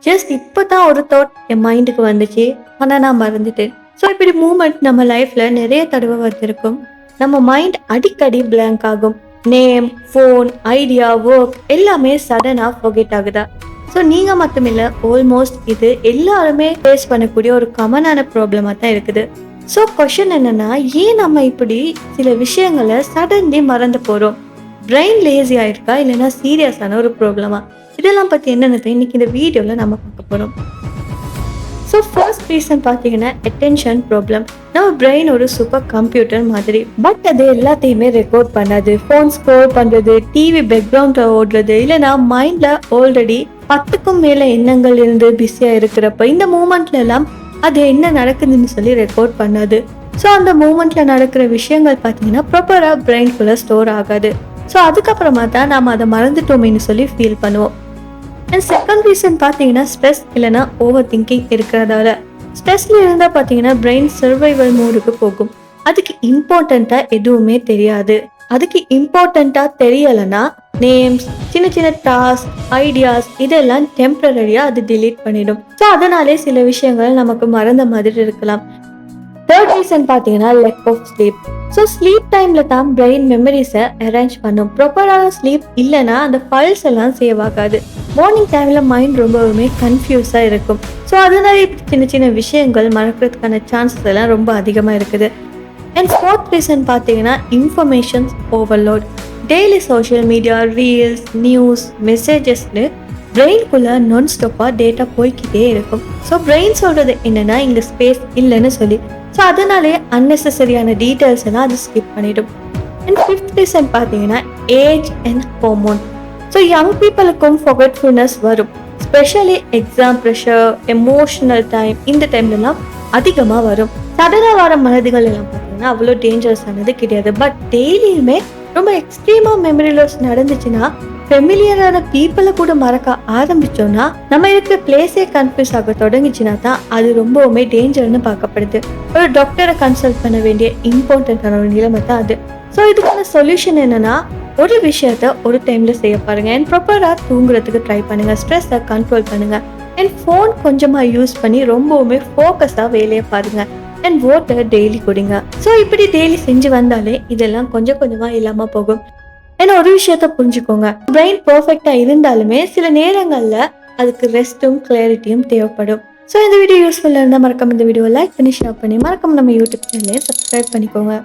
Just இப்போ தான் ஒரு தாட் என் மைண்டுக்கு வந்துச்சு, ஆனால் நான் மறந்துட்டேன். ஸோ இப்படி மூமெண்ட் நம்ம லைஃப்பில் நிறைய தடவை வந்திருக்கும். நம்ம மைண்ட் அடிக்கடி blank ஆகும். நேம், ஃபோன், ஐடியா, ஒர்க் எல்லாமே சடனாக ஃபோகெட் ஆகுதா? ஸோ நீங்கள் மட்டும் இல்லை, ஆல்மோஸ்ட் இது எல்லாருமே ஃபேஸ் பண்ணக்கூடிய ஒரு காமனான ப்ராப்ளமாக தான் இருக்குது. ஸோ கொஷின் என்னன்னா, ஏன் நம்ம இப்படி சில விஷயங்களை சடன்லி மறந்து போகிறோம்? பிரெயின் லேசி ஆயிருக்கா, இல்லைன்னா சீரியஸான ஒரு ப்ராப்ளமா? இதெல்லாம் பற்றி என்னென்னதை இன்னைக்கு இந்த வீடியோவில் நம்ம பார்க்க போகிறோம். ஸோ ஃபர்ஸ்ட் ரீசன் பார்த்தீங்கன்னா அட்டென்ஷன் ப்ராப்ளம். நம்ம பிரெயின் ஒரு சூப்பர் கம்ப்யூட்டர் மாதிரி, பட் அது எல்லாத்தையுமே ரெக்கார்ட் பண்ணாது. ஃபோன் ஸ்க்ரோல் பண்ணுறது, டிவி பேக்ரவுண்டில் ஓடுறது, இல்லைனா மைண்டில் ஆல்ரெடி 10க்கும் மேலே எண்ணங்கள் இருந்து பிஸியாக இருக்கிறப்ப இந்த மூமெண்ட்ல எல்லாம் அது என்ன நடக்குதுன்னு சொல்லி ரெக்கார்ட் பண்ணாது. ஸோ அந்த மூமெண்ட்ல நடக்கிற விஷயங்கள் பார்த்தீங்கன்னா ப்ராப்பராக பிரெயின்குள்ளே ஸ்டோர் ஆகாது. ஸோ அதுக்கப்புறமா தான் நாம் அதை மறந்துட்டோமேன்னு சொல்லி ஃபீல் பண்ணுவோம். அண்ட் செகண்ட் ரீசன் பார்த்தீங்கன்னா ஸ்ட்ரெஸ் இல்லைனா ஓவர் திங்கிங் இருக்கிறதால. ஸ்ட்ரெஸ்ல இருந்தால் பார்த்தீங்கன்னா பிரெயின் சர்வைவல் மோடுக்கு போகும். அதுக்கு இம்பார்ட்டண்ட்டாக எதுவுமே தெரியாது. அதுக்கு இம்பார்ட்டண்ட்டாக தெரியலைன்னா நேம்ஸ், சின்ன சின்ன டாஸ்க், ஐடியாஸ் இதெல்லாம் டெம்பரரியாக அது டிலீட் பண்ணிடும். ஸோ அதனாலே சில விஷயங்கள் நமக்கு மறந்த மாதிரி இருக்கலாம். தேர்ட் ரீசன் பார்த்தீங்கன்னா lack of sleep. So sleep டைமில் தான் பிரெயின் மெமரிஸை அரேஞ்ச் பண்ணும். ப்ராப்பரான ஸ்லீப் இல்லைன்னா அந்த ஃபைல்ஸ் எல்லாம் சேவ் ஆகாது. மார்னிங் டைமில் மைண்ட் ரொம்பவுமே கன்ஃபியூஸாக இருக்கும். ஸோ அதனால சின்ன சின்ன விஷயங்கள் மறக்கிறதுக்கான சான்சஸ் எல்லாம் ரொம்ப அதிகமாக இருக்குது. அண்ட் ஃபோர்த் ரீசன் பார்த்தீங்கன்னா informations overload. Daily social media, reels, news, மெசேஜஸ்னு பிரெயின்குள்ளே நான் ஸ்டாப்பாக டேட்டா போய்கிட்டே இருக்கும். ஸோ பிரெயின் சொல்கிறது என்னென்னா இங்கே ஸ்பேஸ் இல்லைன்னு சொல்லி. ஸோ அதனாலே அன்னெசரியான டீட்டெயில்ஸ் எல்லாம் அது ஸ்கிப் பண்ணிடும். அண்ட் ஃபிஃப்த் ரீசன் பார்த்தீங்கன்னா age and hormone. So young பீப்புளுக்கும் ஃபொகெட்ஃபுல்னஸ் வரும். Specially exam pressure, emotional time, இந்த டைம்லலாம் அதிகமாக வரும். சடனாக வர மனதுகள் எல்லாம் பார்த்தீங்கன்னா அவ்வளோ டேஞ்சரஸானது கிடையாது. பட் டெய்லியுமே ரொம்ப எக்ஸ்ட்ரீமாக மெமரி லாஸ் நடந்துச்சுன்னா, ஃபெமிலியரான பீப்புளை கூட மறக்க ஆரம்பிச்சோம்னா, நம்ம இருக்கிற பிளேஸே கன்ஃபியூஸ் ஆக தொடங்கிச்சுன்னா தான் அது ரொம்பவுமே டேஞ்சர்னு பார்க்கப்படுது. ஒரு டாக்டரை கன்சல்ட் பண்ண வேண்டிய இம்பார்ட்டண்ட்டான ஒரு நிலைமை தான் அது. ஸோ இதுக்கான சொல்யூஷன் என்னன்னா, ஒரு விஷயத்த ஒரு டைம்ல செய்ய பாருங்க. அண்ட் ப்ராப்பராக தூங்குறதுக்கு ட்ரை பண்ணுங்க. ஸ்ட்ரெஸ்ஸை கண்ட்ரோல் பண்ணுங்க. அண்ட் ஃபோன் கொஞ்சமாக யூஸ் பண்ணி ரொம்பவுமே ஃபோக்கஸாக வேலையை பாருங்க. அண்ட் வாட்டர் டெய்லி குடிங்க. ஸோ இப்படி டெய்லி செஞ்சு வந்தாலே இதெல்லாம் கொஞ்சம் கொஞ்சமாக இல்லாமல் போகும். ஏன்னா ஒரு விஷயத்த புரிஞ்சுக்கோங்க, பிரெயின் பர்ஃபெக்டா இருந்தாலுமே சில நேரங்கள்ல அதுக்கு ரெஸ்ட்டும் கிளாரிட்டியும் தேவைப்படும். ஸோ இந்த வீடியோ யூஸ்ஃபுல்லாக இருந்தால் மறக்காம இந்த வீடியோ லைக் பண்ணி ஷேர் பண்ணி மறக்காம நம்ம யூடியூப் சேனலையும் சப்ஸ்கிரைப் பண்ணிக்கோங்க.